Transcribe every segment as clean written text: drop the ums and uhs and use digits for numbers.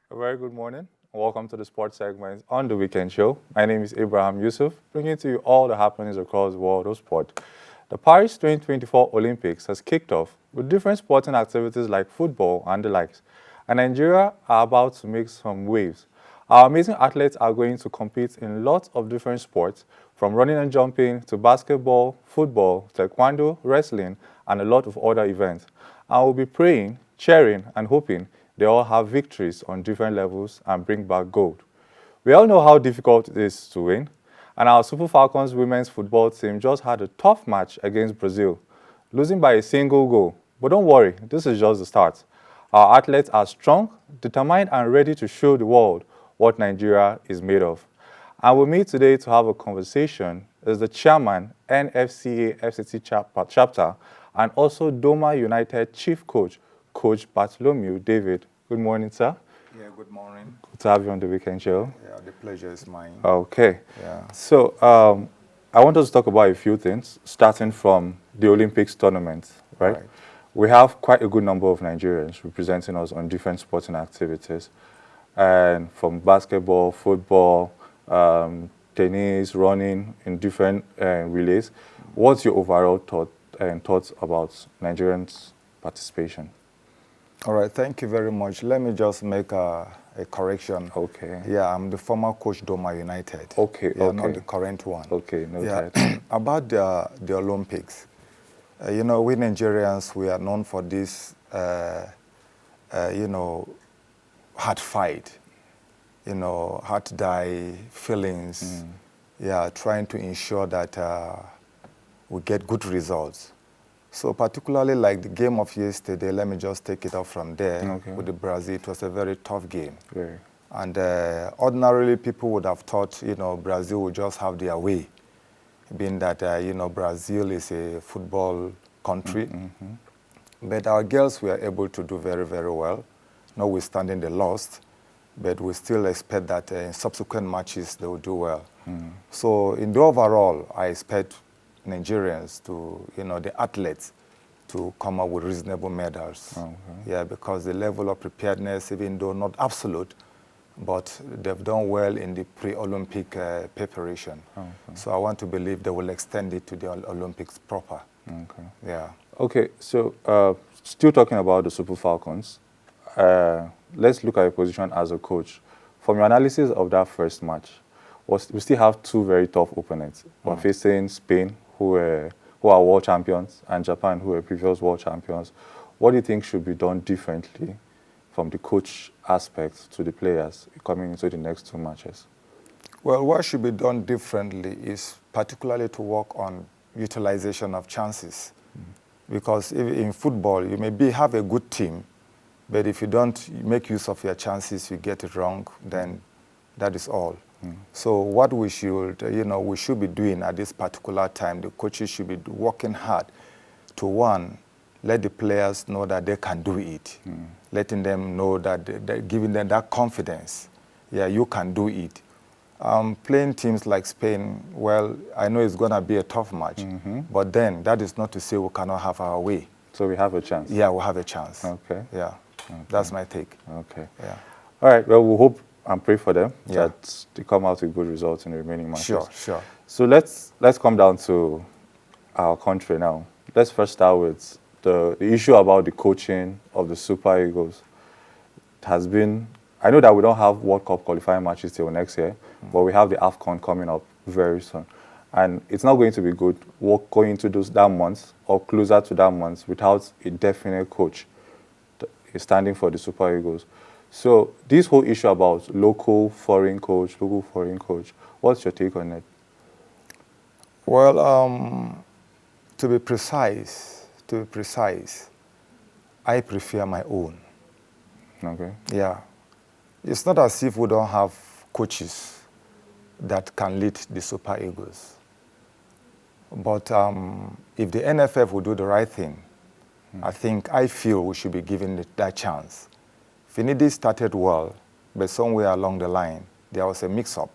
A very good morning. Welcome to the sports segment on the Weekend Show. My name is Abraham Yusuf, bringing to you all the happenings across the world of sport. The Paris 2024 Olympics has kicked off with different sporting activities like football and the likes. And Nigeria are about to make some waves. Our amazing athletes are going to compete in lots of different sports, from running and jumping to basketball, football, taekwondo, wrestling, and a lot of other events. I will be praying, cheering, and hoping they all have victories on different levels and bring back gold. We all know how difficult it is to win, and our Super Falcons women's football team just had a tough match against Brazil, losing by a single goal. But don't worry, this is just the start. Our athletes are strong, determined, and ready to show the world what Nigeria is made of. And with me today to have a conversation is the chairman, NFCA FCT chapter, and also Doma United chief coach, Coach Bartholomew David. Good morning, sir. Yeah, good morning. Good to have you on the Weekend Show. Yeah, the pleasure is mine. Okay. Yeah. So I want us to talk about a few things, starting from the Olympics tournament, right? We have quite a good number of Nigerians representing us on different sporting activities, and from basketball, football, tennis, running, in different relays. What's your overall thoughts about Nigerians' participation? All right, thank you very much. Let me just make a correction. Okay. Yeah, I'm the former coach Doma United. Okay, yeah, okay. Not the current one. Okay, noted. Yeah. About the Olympics, we Nigerians, we are known for this, hard fight, hard to die feelings. Yeah, trying to ensure that we get good results. So particularly like the game of yesterday, let me just take it off from there. With the Brazil. It was a very tough game. Very. And ordinarily people would have thought, Brazil would just have their way, being that, Brazil is a football country. But our girls were able to do very, very well, notwithstanding the loss. But we still expect that in subsequent matches they will do well. So in the overall, I expect Nigerians to, the athletes, to come up with reasonable medals. Yeah, because the level of preparedness, even though not absolute, but they've done well in the pre-Olympic preparation. So I want to believe they will extend it to the Olympics proper. Yeah. Okay, so still talking about the Super Falcons, let's look at your position as a coach. From your analysis of that first match, we still have two very tough opponents. We're facing Spain, who are world champions, and Japan, who are previous world champions. What do you think should be done differently from the coach aspect to the players coming into the next two matches? Well, what should be done differently is particularly to work on utilization of chances. Because if in football, you may have a good team, but if you don't make use of your chances, you get it wrong, then that is all. So what we should, we should be doing at this particular time, the coaches should be working hard to, one, let the players know that they can do it. Letting them know that, giving them that confidence. Yeah, you can do it. Playing teams like Spain, well, I know it's going to be a tough match, but then that is not to say we cannot have our way. So we have a chance? Yeah, we have a chance. Okay. Yeah, that's my take. Okay. Yeah. All right, well, we hope and pray for them that they come out with good results in the remaining matches. Sure. So let's come down to our country now. Let's first start with the issue about the coaching of the Super Eagles. It has been, I know that we don't have World Cup qualifying matches till next year, but we have the AFCON coming up very soon. And it's not going to be good going into that month or closer to that month without a definite coach standing for the Super Eagles. So this whole issue about local foreign coach, what's your take on it? Well, to be precise, I prefer my own. Okay. Yeah. It's not as if we don't have coaches that can lead the Super Eagles. But if the NFF will do the right thing, I feel we should be given that chance. Finidi started well, but somewhere along the line, there was a mix-up.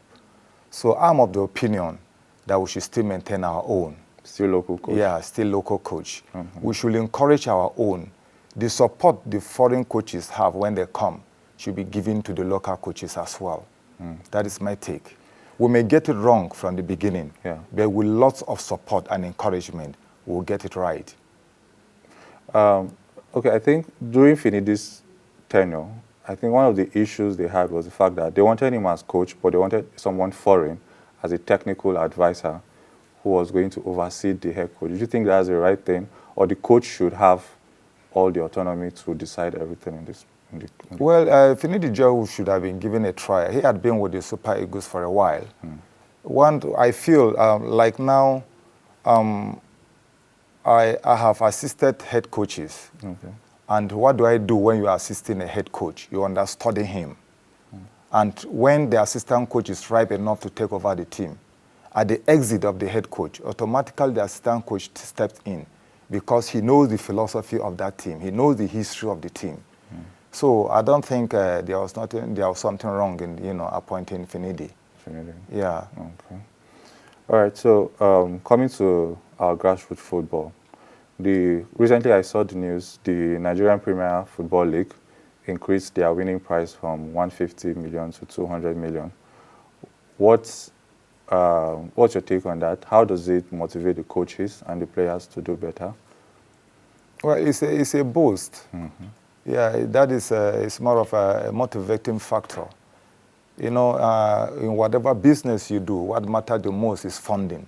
So I'm of the opinion that we should still maintain our own. Still local coach? Yeah, still local coach. We should encourage our own. The support the foreign coaches have when they come should be given to the local coaches as well. That is my take. We may get it wrong from the beginning, but with lots of support and encouragement, we'll get it right. Okay, I think during Finidi's tenure, I think one of the issues they had was the fact that they wanted him as coach, but they wanted someone foreign as a technical advisor who was going to oversee the head coach. Do you think that's the right thing, or the coach should have all the autonomy to decide everything in this? Well, Finidi Joe should have been given a try. He had been with the Super Eagles for a while. I feel like now I have assisted head coaches. And what do I do when you are assisting a head coach? You understudy him. And when the assistant coach is ripe enough to take over the team, at the exit of the head coach, automatically the assistant coach steps in because he knows the philosophy of that team. He knows the history of the team. So I don't think there was something wrong in appointing Finidi. Yeah. Okay. All right. So coming to our grassroots football, recently I saw the news. The Nigerian Premier Football League increased their winning prize from 150 million to 200 million. What's your take on that? How does it motivate the coaches and the players to do better? Well, it's a boost. Yeah, that is it's more of a motivating factor. In whatever business you do, what matters the most is funding.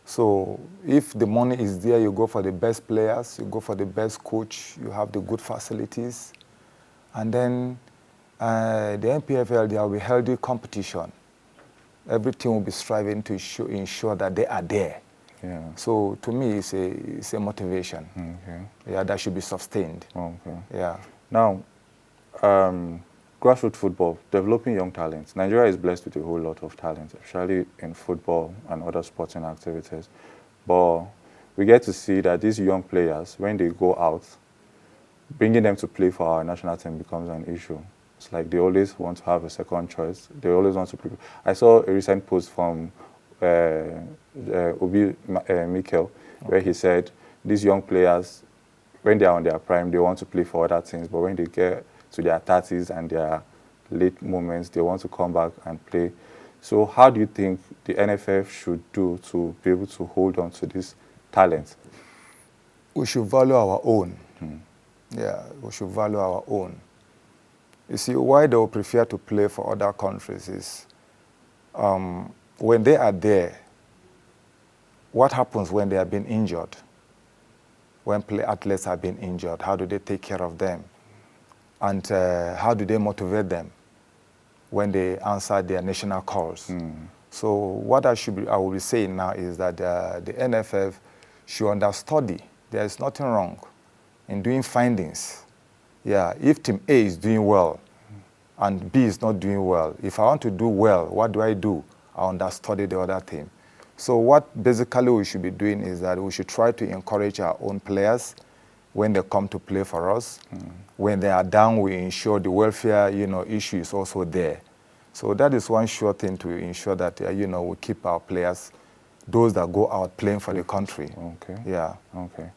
So if the money is there, you go for the best players, you go for the best coach, you have the good facilities. And then the NPFL, there will be healthy competition. Everything will be striving to ensure that they are there. Yeah. So to me, it's a motivation. Yeah, that should be sustained. Yeah. Now, grassroots football, developing young talents. Nigeria is blessed with a whole lot of talent, especially in football and other sporting activities. But we get to see that these young players, when they go out, bringing them to play for our national team becomes an issue. It's like they always want to have a second choice. They always want to play. I saw a recent post from Obi Mikel, where he said these young players, when they are on their prime, they want to play for other teams, but when they get to their 30s and their late moments, they want to come back and play. So how do you think the NFF should do to be able to hold on to this talent? We should value our own. Yeah, we should value our own. You see, why they will prefer to play for other countries is when they are there, what happens when they have been injured? When athletes have been injured, how do they take care of them? And how do they motivate them when they answer their national calls? So what I will be saying now is that the NFF should understudy. There is nothing wrong in doing findings. Yeah, if team A is doing well and B is not doing well, if I want to do well, what do? I understudy the other team. So what basically we should be doing is that we should try to encourage our own players when they come to play for us. When they are down, we ensure the welfare, issue is also there. So that is one sure thing to ensure that, we keep our players, those that go out playing for the country. Okay. Yeah. Okay.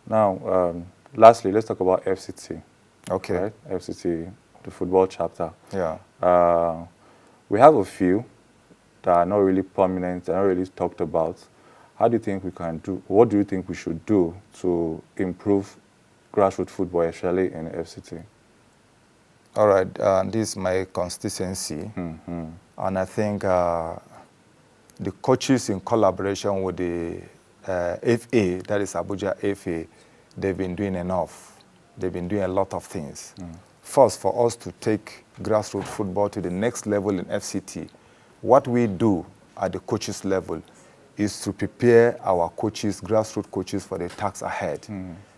Now, lastly, let's talk about FCT. Okay. Right? FCT, the football chapter. Yeah. We have a few that are not really prominent, that are not really talked about. How do you think we can do, what do you think we should do to improve grassroots football, especially in FCT? All right, this is my constituency. And I think the coaches in collaboration with the FA, that is Abuja FA, they've been doing enough. They've been doing a lot of things. First, for us to take grassroots football to the next level in FCT, what we do at the coaches level is to prepare our coaches, grassroots coaches, for the task ahead.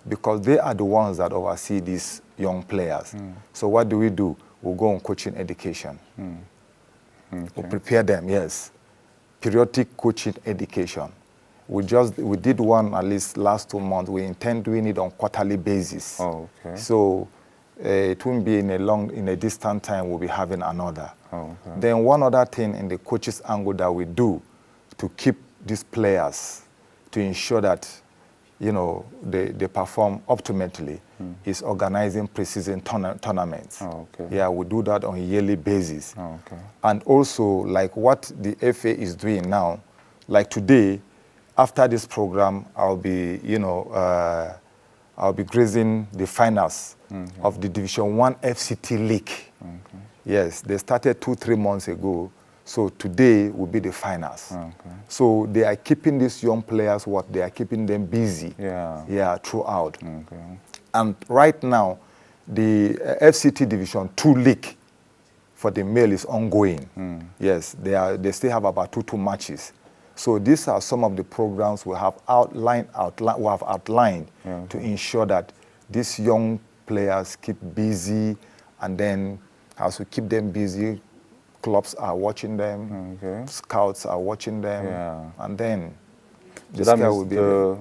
Because they are the ones that oversee these young players. So what do? We'll go on coaching education. Okay. We'll prepare them, yes. Periodic coaching education. We did one at least last 2 months. We intend doing it on quarterly basis. Oh, okay. So it won't be in a distant time we'll be having another. Oh, okay. Then one other thing in the coaches angle that we do to keep these players, to ensure that, they perform optimally is organizing pre-season tournaments. Oh, okay. Yeah, we do that on a yearly basis. Oh, okay. And also, like what the FA is doing now, like today, after this program, I'll be grazing the finals of the Division 1 FCT League. Okay. Yes, they started 2-3 months ago. So today will be the finals. Okay. So they are keeping these young players, they are keeping them busy. Yeah. Throughout. Okay. And right now, the FCT Division 2 League for the male is ongoing. Yes, they still have about two matches. So these are some of the programs we have outlined to ensure that these young players keep busy, and then as we keep them busy, clubs are watching them, scouts are watching them, and then so that means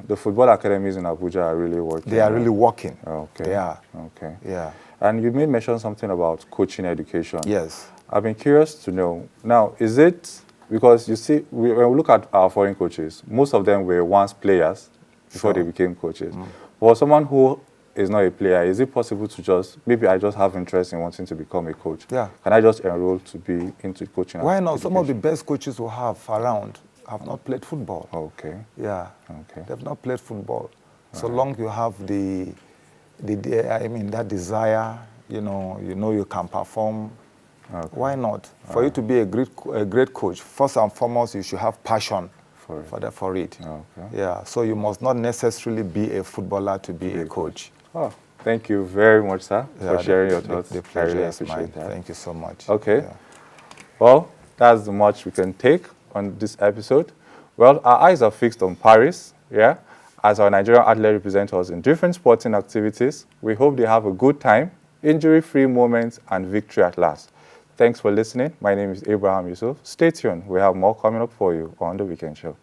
the football academies in Abuja are really working. They are really working. Okay. They are. Okay. Yeah. And you made mention something about coaching education. Yes. I've been curious to know, now, is it, because you see, when we look at our foreign coaches, most of them were once players before they became coaches. For someone who is not a player, is it possible to maybe I just have interest in wanting to become a coach? Yeah. Can I just enroll to be into coaching? Why not? Some of the best coaches we have around have not played football. Okay. Yeah. Okay. They've not played football. So long you have that desire, you can perform. Okay. Why not? For you to be a great coach, first and foremost, you should have passion for it. Okay. Yeah. So you must not necessarily be a footballer to be a coach. Oh, thank you very much, sir, for sharing your thoughts. The pleasure I really is appreciate mine. that. Thank you so much. Okay. Yeah. Well, that's the much we can take on this episode. Well, our eyes are fixed on Paris, as our Nigerian athletes represent us in different sporting activities. We hope they have a good time, injury-free moments, and victory at last. Thanks for listening. My name is Abraham Yusuf. Stay tuned. We have more coming up for you on The Weekend Show.